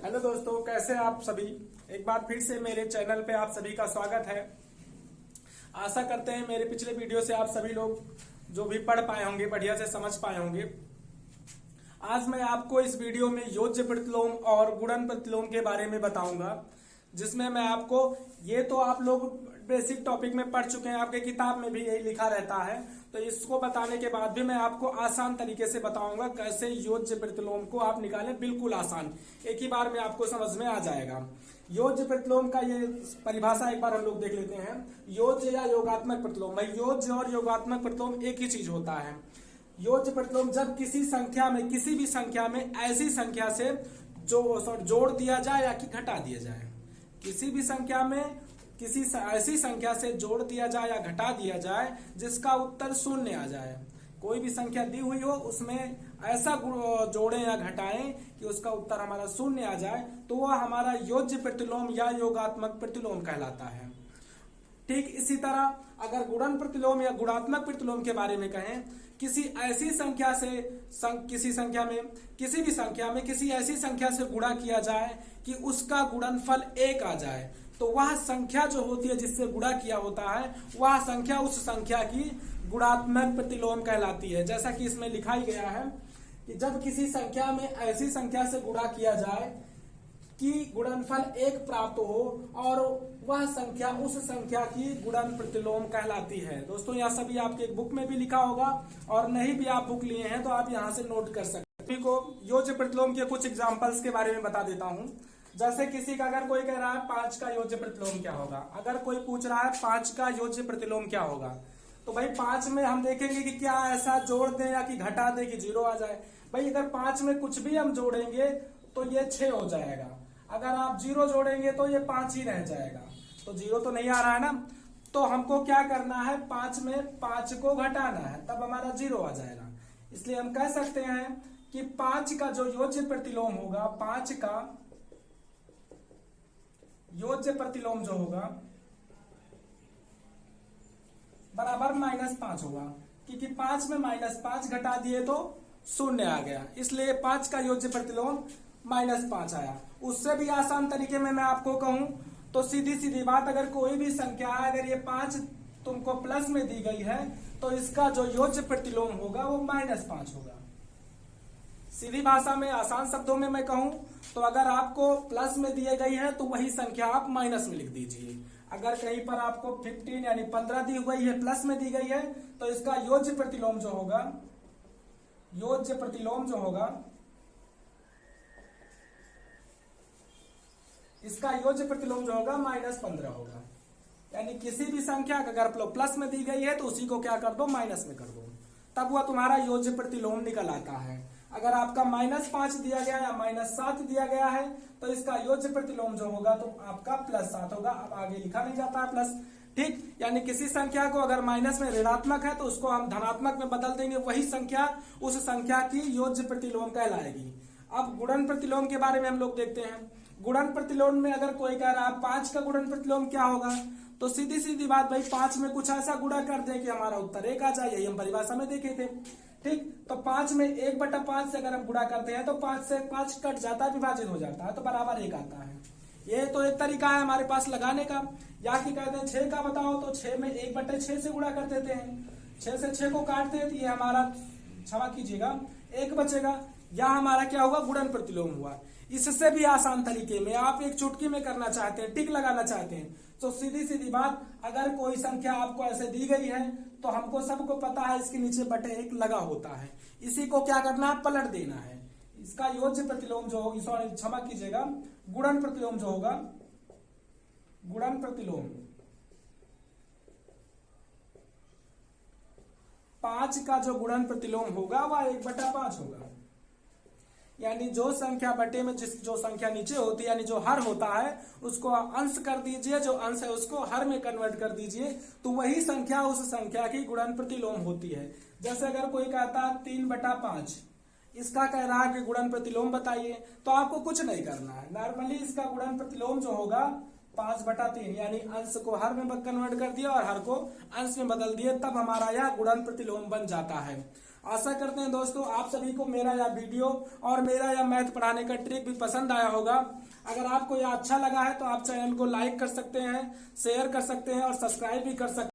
Hello दोस्तों, कैसे हैं आप सभी। एक बार फिर से मेरे चैनल पे आप सभी का स्वागत है। आशा करते हैं मेरे पिछले वीडियो से आप सभी लोग जो भी पढ़ पाए होंगे, बढ़िया से समझ पाए होंगे। आज मैं आपको इस वीडियो में योज्य प्रतिलोम और गुणन प्रतिलोम के बारे में बताऊंगा, जिसमें मैं आपको, ये तो आप लोग बेसिक टॉपिक में पढ़ चुके हैं, आपके किताब में भी यही लिखा रहता है। तो इसको बताने के बाद भी मैं आपको आसान तरीके से बताऊंगा कैसे योज्य प्रतिलोम को आप निकालें। बिल्कुल आसान, एक ही बार में आपको समझ में आ जाएगा। योज्य प्रतिलोम का ये परिभाषा एक बार हम लोग देख लेते हैं। योज्य या योगात्मक प्रतिलोम, भाई योज्य और योगात्मक प्रतिलोम एक ही चीज होता है। योज्य प्रतिलोम जब किसी संख्या में, किसी भी संख्या में ऐसी संख्या से जोड़ दिया जाए या कि घटा दिया जाए, किसी भी संख्या में किसी ऐसी संख्या से जोड़ दिया जाए या घटा दिया जाए जिसका उत्तर शून्य आ जाए। कोई भी संख्या दी हुई हो, उसमें ऐसा जोड़ें या घटाएं कि उसका उत्तर हमारा शून्य आ जाए, तो वह हमारा योज्य प्रतिलोम या योगात्मक प्रतिलोम कहलाता है। ठीक इसी तरह अगर गुणन प्रतिलोम या गुणात्मक प्रतिलोम के बारे में कहें, किसी ऐसी संख्या से किसी भी संख्या में किसी ऐसी संख्या से गुणा किया जाए कि उसका गुणनफल 1 आ जाए, तो वह संख्या जो होती है जिससे गुणा किया होता है, वह संख्या उस संख्या की गुणात्मक प्रतिलोम कहलाती है। जैसा कि इसमें लिखा ही गया है कि जब किसी संख्या में ऐसी संख्या से गुणा किया जाए कि गुणनफल 1 प्राप्त हो और वह संख्या उस संख्या की गुणन प्रतिलोम कहलाती है। दोस्तों, यह सभी आपके एक बुक में भी लिखा होगा, और नहीं भी आप बुक लिए हैं तो आप यहाँ से नोट कर सकते हैं। को योज्य प्रतिलोम के कुछ एग्जाम्पल्स के बारे में बता देता हूँ। जैसे किसी का, अगर कोई कह रहा है 5 का योज्य प्रतिलोम क्या होगा, अगर कोई पूछ रहा है 5 का योज्य प्रतिलोम क्या होगा, तो भाई 5 में हम देखेंगे कि क्या ऐसा जोड़ दें या कि घटा दें कि 0 आ जाए। भाई अगर 5 में कुछ भी हम जोड़ेंगे तो ये 6 हो जाएगा, अगर आप 0 जोड़ेंगे तो ये 5 ही रह जाएगा। तो 0 तो नहीं आ रहा है ना, तो हमको क्या करना है, 5 में 5 को घटाना है, तब हमारा 0 आ जाएगा। इसलिए हम कह सकते हैं कि 5 का जो योज्य प्रतिलोम होगा, 5 का योज्य प्रतिलोम जो होगा बराबर -5 होगा, क्योंकि 5 में -5 घटा दिए तो 0 आ गया, इसलिए 5 का योज्य प्रतिलोम -5 आया। उससे भी आसान तरीके में मैं आपको कहूं तो सीधी सीधी बात, अगर कोई भी संख्या है, अगर ये 5 तुमको प्लस में दी गई है तो इसका जो योज्य प्रतिलोम होगा वो -5 होगा। सीधी भाषा में, आसान शब्दों में मैं कहूं तो अगर आपको प्लस में दिए गई है तो वही संख्या आप माइनस में लिख दीजिए। अगर कहीं पर आपको 15 यानी 15 दी गई है, प्लस में दी गई है, तो इसका योज्य प्रतिलोम जो होगा, इसका योज्य प्रतिलोम जो होगा -15 होगा। यानी किसी भी संख्या अगर प्लस में दी गई है तो उसी को क्या कर दो, माइनस में कर दो, तब वह तुम्हारा योज्य प्रतिलोम निकल आता है। अगर आपका -5 दिया गया या -7 दिया गया है तो इसका योज्य प्रतिलोम जो होगा तो आपका +7 होगा। अब आगे लिखा नहीं जाता है प्लस, ठीक। यानी किसी संख्या को अगर माइनस में ऋणात्मक है तो उसको हम धनात्मक में बदल देंगे, वही संख्या उस संख्या की योज्य प्रतिलोम कहलाएगी। अब गुणन प्रतिलोम के बारे में हम लोग देखते हैं। गुणन प्रतिलोम में अगर कोई कह रहा है 5 का गुणन प्रतिलोम क्या होगा, तो सीधी सीधी बात, भाई 5 में कुछ ऐसा गुणा कर दें कि हमारा उत्तर 1 आ जाए, यही हम परिभाषा में देखे थे, ठीक। तो 5 में 1/5 से अगर हम गुणा करते हैं तो 5 से 5 कट जाता है, विभाजित हो जाता है, तो बराबर 1 आता है। ये तो एक तरीका है हमारे पास लगाने का। या कि कहते हैं 6 का बताओ, तो 6 में 1/6 से गुणा कर देते हैं, 6 से 6 को काटते हैं तो ये हमारा, क्षमा कीजिएगा, 1 बचेगा। या हमारा क्या हुआ, गुणन प्रतिलोम हुआ। इससे भी आसान तरीके में आप एक चुटकी में करना चाहते हैं, टिक लगाना चाहते हैं, तो सीधी सीधी बात, अगर कोई संख्या आपको ऐसे दी गई है तो हमको सबको पता है इसके नीचे /1 लगा होता है, इसी को क्या करना है, पलट देना है। इसका योज्य प्रतिलोम जो होगा, सॉरी क्षमा कीजिएगा, गुणन प्रतिलोम जो होगा, गुणन प्रतिलोम 5 का जो गुणन प्रतिलोम होगा वह 1/5 होगा। यानी जो संख्या बटे में जो संख्या नीचे होती है, यानी जो हर होता है, उसको अंश कर दीजिए, जो अंश है उसको हर में कन्वर्ट कर दीजिए, तो वही संख्या उस संख्या की गुणन प्रतिलोम होती है। जैसे अगर कोई कहता है 3/5, इसका कह रहा है कि गुणन प्रतिलोम बताइए, तो आपको कुछ नहीं करना है, नॉर्मली इसका गुणन प्रतिलोम जो होगा 5/3, यानी अंश को हर में कन्वर्ट कर दिया और हर को अंश में बदल दिए, तब हमारा यह गुणन प्रतिलोम बन जाता है। आशा करते हैं दोस्तों आप सभी को मेरा यह वीडियो और मेरा यह मैथ पढ़ाने का ट्रिक भी पसंद आया होगा। अगर आपको यह अच्छा लगा है तो आप चैनल को लाइक कर सकते हैं, शेयर कर सकते हैं और सब्सक्राइब भी कर सकते हैं।